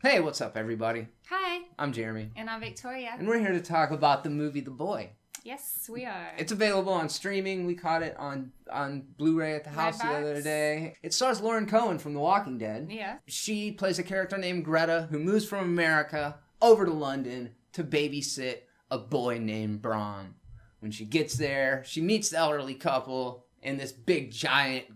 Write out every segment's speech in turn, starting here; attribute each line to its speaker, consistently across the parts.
Speaker 1: Hey, what's up, everybody?
Speaker 2: Hi.
Speaker 1: I'm Jeremy.
Speaker 2: And I'm Victoria.
Speaker 1: And we're here to talk about the movie The Boy.
Speaker 2: Yes, we are.
Speaker 1: It's available on streaming. We caught it on Blu-ray at the house the other day. It stars Lauren Cohan from The Walking Dead.
Speaker 2: Yeah.
Speaker 1: She plays a character named Greta who moves from America over to London to babysit a boy named Brom. When she gets there, she meets the elderly couple in this big, giant,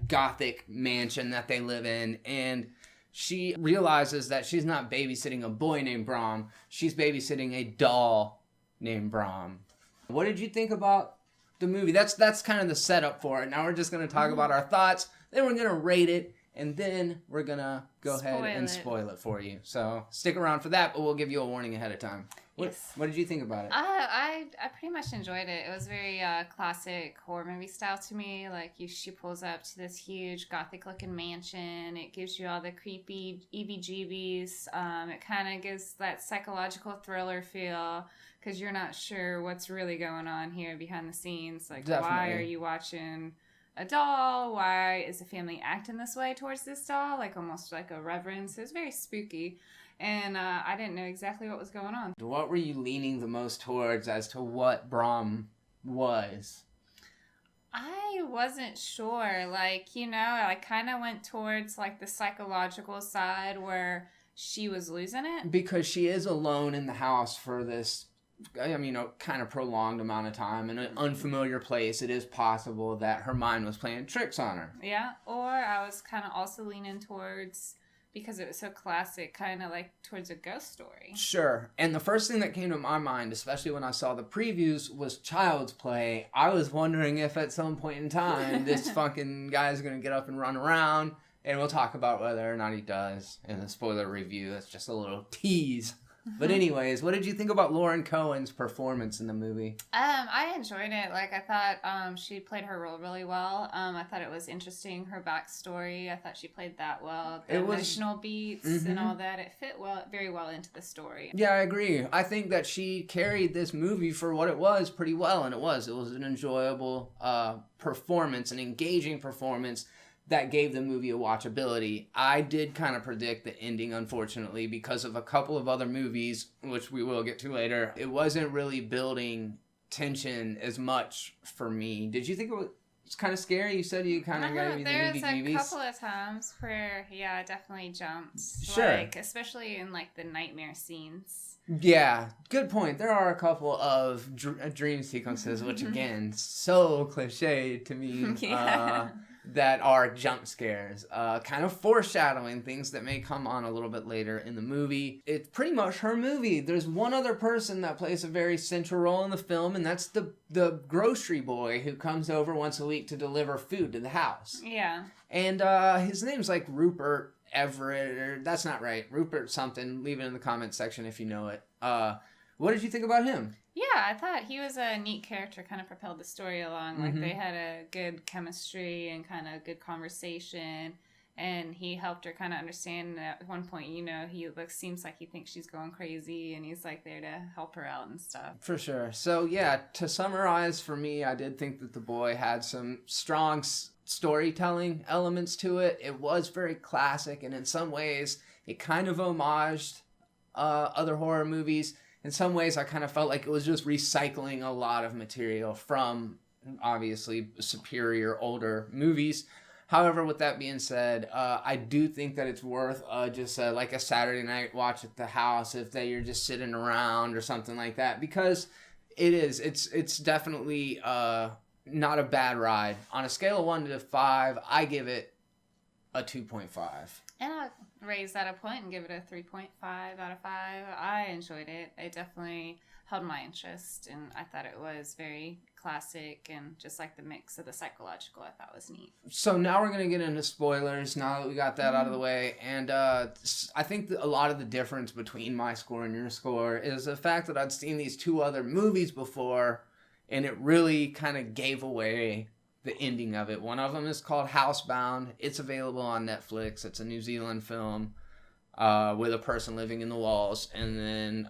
Speaker 1: gothic mansion that they live in, and she realizes that she's not babysitting a boy named Brom. She's babysitting a doll named Brom. What did you think about the movie? That's kind of the setup for it. Now we're just going to talk about our thoughts. Then we're going to rate it. And then we're going to go ahead and spoil it for you. So stick around for that, but we'll give you a warning ahead of time. What did you think about it?
Speaker 2: I pretty much enjoyed it. It was very classic horror movie style to me. She pulls up to this huge gothic-looking mansion. It gives you all the creepy EBGBs. It kind of gives that psychological thriller feel because you're not sure what's really going on here behind the scenes.
Speaker 1: Definitely.
Speaker 2: Why are you watching a doll? Why is the family acting this way towards this doll? Almost like a reverence. It was very spooky. And I didn't know exactly what was going on.
Speaker 1: What were you leaning the most towards as to what Brom was?
Speaker 2: I wasn't sure. I kind of went towards the psychological side where she was losing it.
Speaker 1: Because she is alone in the house for this, kind of prolonged amount of time in an unfamiliar place. It is possible that her mind was playing tricks on her.
Speaker 2: Yeah, or I was kind of also leaning towards, because it was so classic, kind of towards a ghost story.
Speaker 1: Sure. And the first thing that came to my mind, especially when I saw the previews, was Child's Play. I was wondering if at some point in time this fucking guy is going to get up and run around, and we'll talk about whether or not he does in the spoiler review. That's just a little tease. But anyways, what did you think about Lauren Cohan's performance in the movie?
Speaker 2: I enjoyed it. I thought she played her role really well. I thought it was interesting, her backstory. I thought she played that well. The emotional beats and all that. It fit very well into the story.
Speaker 1: Yeah, I agree. I think that she carried this movie for what it was pretty well, and it was. It was an enjoyable performance, an engaging performance that gave the movie a watchability. I did kind of predict the ending, unfortunately, because of a couple of other movies, which we will get to later. It wasn't really building tension as much for me. Did you think it was kind of scary? You said you kind of got me the heebie-jeebies.
Speaker 2: There's a couple of times where, I definitely jumped.
Speaker 1: Sure.
Speaker 2: Especially in, the nightmare scenes.
Speaker 1: Yeah, good point. There are a couple of dream sequences, which, again, so cliched to me.
Speaker 2: Yeah.
Speaker 1: That are jump scares, kind of foreshadowing things that may come on a little bit later in the movie. It's pretty much her movie. There's one other person that plays a very central role in the film, and that's the grocery boy who comes over once a week to deliver food to the house.
Speaker 2: Yeah.
Speaker 1: And his name's Rupert Everett, or that's not right. Rupert something. Leave it in the comments section if you know it. What did you think about him?
Speaker 2: Yeah, I thought he was a neat character, kind of propelled the story along. They had a good chemistry and kind of good conversation, and he helped her kind of understand at one point, he seems like he thinks she's going crazy, and he's there to help her out and stuff.
Speaker 1: For sure. So, yeah, to summarize for me, I did think that The Boy had some strong storytelling elements to it. It was very classic, and in some ways, it kind of homaged other horror movies. In some ways, I kind of felt like it was just recycling a lot of material from, obviously, superior, older movies. However, with that being said, I do think that it's worth just a Saturday night watch at the house if you're just sitting around or something like that. Because it's definitely not a bad ride. On a scale of 1 to 5, I give it a 2.5.
Speaker 2: And I'll raise that a point and give it a 3.5 out of 5. I enjoyed it. It definitely held my interest, and I thought it was very classic, and just the mix of the psychological I thought was neat.
Speaker 1: So now we're going to get into spoilers now that we got that out of the way. And I think that a lot of the difference between my score and your score is the fact that I'd seen these two other movies before, and it really kind of gave away the ending of it. One of them is called Housebound. It's available on Netflix. It's a New Zealand film with a person living in the walls. And then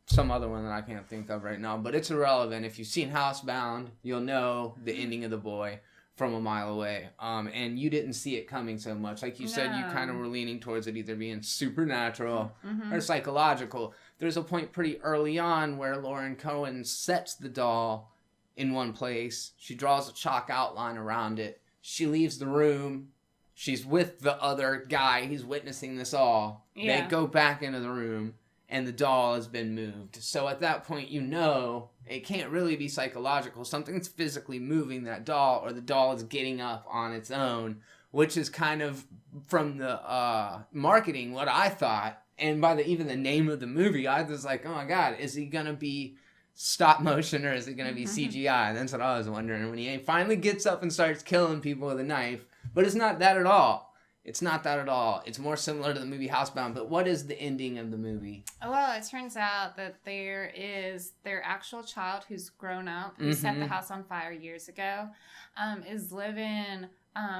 Speaker 1: some other one that I can't think of right now. But it's irrelevant. If you've seen Housebound, you'll know the ending of The Boy. from a mile away. And you didn't see it coming so much. Like you said, you
Speaker 2: No.
Speaker 1: kind of were leaning towards it either being supernatural
Speaker 2: Mhm.
Speaker 1: or psychological. There's a point pretty early on where Lauren Cohen sets the doll in one place. She draws a chalk outline around it. She leaves the room. She's with the other guy. He's witnessing this all.
Speaker 2: Yeah.
Speaker 1: They go back into the room, and the doll has been moved. So at that point, you know it can't really be psychological. Something's physically moving that doll, or the doll is getting up on its own, which is kind of from the marketing what I thought. And by even the name of the movie, I was like, oh my God, is he going to be stop motion or is it going to be CGI? And that's what I was wondering when he finally gets up and starts killing people with a knife. But it's not that at all. It's not that at all. It's more similar to the movie Housebound. But what is the ending of the movie?
Speaker 2: Well, it turns out that there is their actual child who's grown up, who set the house on fire years ago, is living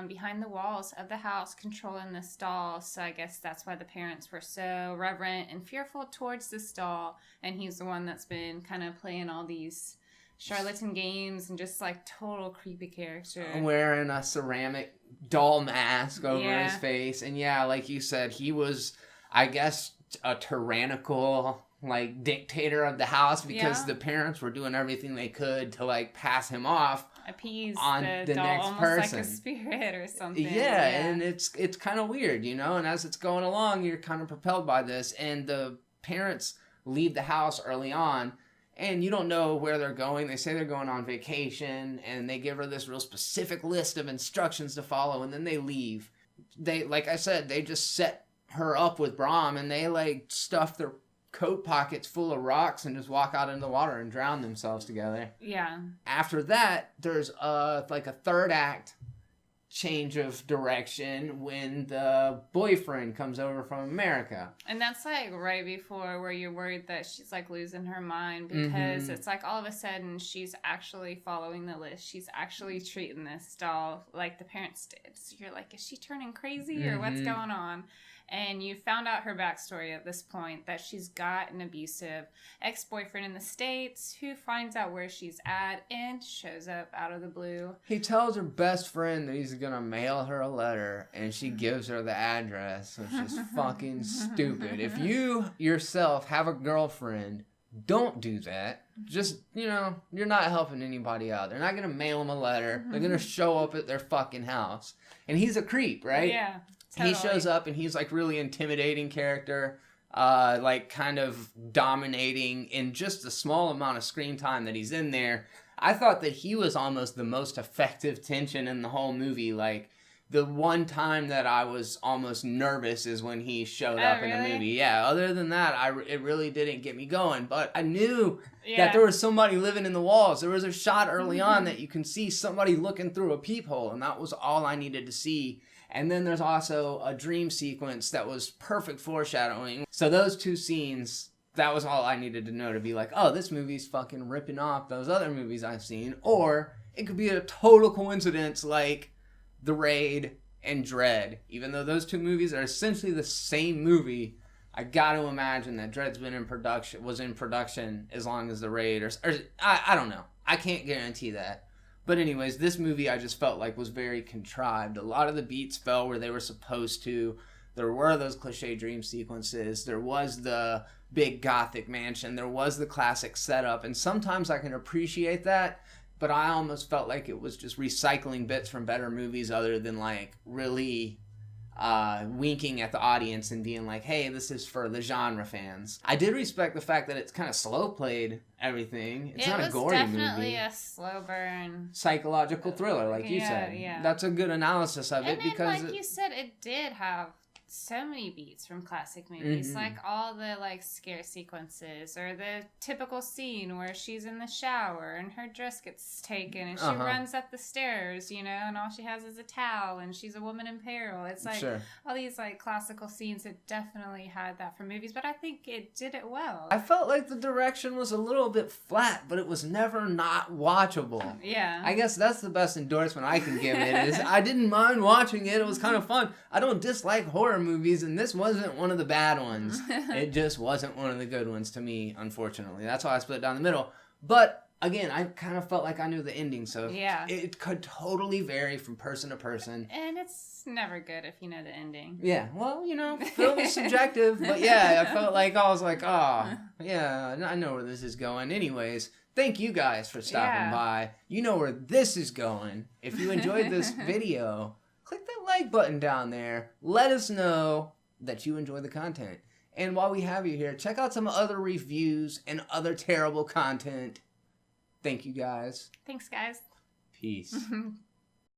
Speaker 2: behind the walls of the house, controlling this doll. So I guess that's why the parents were so reverent and fearful towards this doll. And he's the one that's been kind of playing all these charlatan games and just like total creepy character.
Speaker 1: Wearing a ceramic doll mask over
Speaker 2: Yeah.
Speaker 1: his face. And yeah, like you said, he was, I guess, a tyrannical like dictator of the house because
Speaker 2: Yeah.
Speaker 1: the parents were doing everything they could to like pass him off
Speaker 2: Appease
Speaker 1: on
Speaker 2: the
Speaker 1: the
Speaker 2: doll
Speaker 1: next
Speaker 2: almost
Speaker 1: person.
Speaker 2: like a spirit or something.
Speaker 1: Yeah, and it's kind of weird, you know, and as it's going along, you're kind of propelled by this, and the parents leave the house early on, and you don't know where they're going. They say they're going on vacation, and they give her this real specific list of instructions to follow, and then they leave. They, like I said, they just set her up with Brahm, and they like stuff their coat pockets full of rocks and just walk out into the water and drown themselves together.
Speaker 2: Yeah.
Speaker 1: After that, there's like a third act change of direction when the boyfriend comes over from America.
Speaker 2: And that's like right before where you're worried that she's like losing her mind because it's like all of a sudden she's actually following the list. She's actually treating this doll like the parents did. So you're like, is she turning crazy or what's going on? And you found out her backstory at this point that she's got an abusive ex-boyfriend in the States who finds out where she's at and shows up out of the blue.
Speaker 1: He tells her best friend that he's gonna mail her a letter, and she gives her the address, which is fucking stupid. If you yourself have a girlfriend, don't do that. Just, you know, you're not helping anybody out. They're not gonna mail them a letter. They're gonna show up at their fucking house. And he's a creep, right?
Speaker 2: Yeah. Totally.
Speaker 1: He shows up and he's like really intimidating character, like kind of dominating in just the small amount of screen time that he's in there. I thought that he was almost the most effective tension in the whole movie. Like the one time that I was almost nervous is when he showed up in the
Speaker 2: really?
Speaker 1: movie. Yeah, other than that, it really didn't get me going. But I knew
Speaker 2: Yeah.
Speaker 1: that there was somebody living in the walls. There was a shot early on that you can see somebody looking through a peephole, and that was all I needed to see. And then there's also a dream sequence that was perfect foreshadowing. So those two scenes, that was all I needed to know to be like, oh, this movie's fucking ripping off those other movies I've seen. Or it could be a total coincidence like The Raid and Dread. Even though those two movies are essentially the same movie, I got to imagine that Dread's was in production as long as The Raid. Or I don't know. I can't guarantee that. But anyways, this movie I just felt like was very contrived. A lot of the beats fell where they were supposed to. There were those cliche dream sequences. There was the big gothic mansion. There was the classic setup. And sometimes I can appreciate that, but I almost felt like it was just recycling bits from better movies other than like really winking at the audience and being like, hey, this is for the genre fans. I did respect the fact that it's kind of slow played everything. It's not a gory movie.
Speaker 2: It was definitely a slow burn.
Speaker 1: Psychological thriller, like you said.
Speaker 2: Yeah.
Speaker 1: That's a good analysis of it
Speaker 2: And then,
Speaker 1: because
Speaker 2: like you said, it did have so many beats from classic movies, like all the like scare sequences or the typical scene where she's in the shower and her dress gets taken and she runs up the stairs, you know, and all she has is a towel and she's a woman in peril. It's like all these like classical scenes. It definitely had that for movies, but I think it did it well.
Speaker 1: I felt like the direction was a little bit flat, but it was never not watchable.
Speaker 2: Yeah.
Speaker 1: I guess that's the best endorsement I can give it. Is I didn't mind watching it. It was kind of fun. I don't dislike horror movies, and this wasn't one of the bad ones. It just wasn't one of the good ones to me, unfortunately. That's why I split it down the middle. But again, I kind of felt like I knew the ending, so
Speaker 2: Yeah.
Speaker 1: it could totally vary from person to person.
Speaker 2: And it's never good if you know the ending.
Speaker 1: Yeah, well, film is subjective, but yeah, I felt like I was like, oh, yeah, I know where this is going. Anyways, thank you guys for stopping by. You know where this is going. If you enjoyed this video, click that like button down there. Let us know that you enjoy the content. And while we have you here, check out some other reviews and other terrible content. Thank you guys.
Speaker 2: Thanks, guys.
Speaker 1: Peace.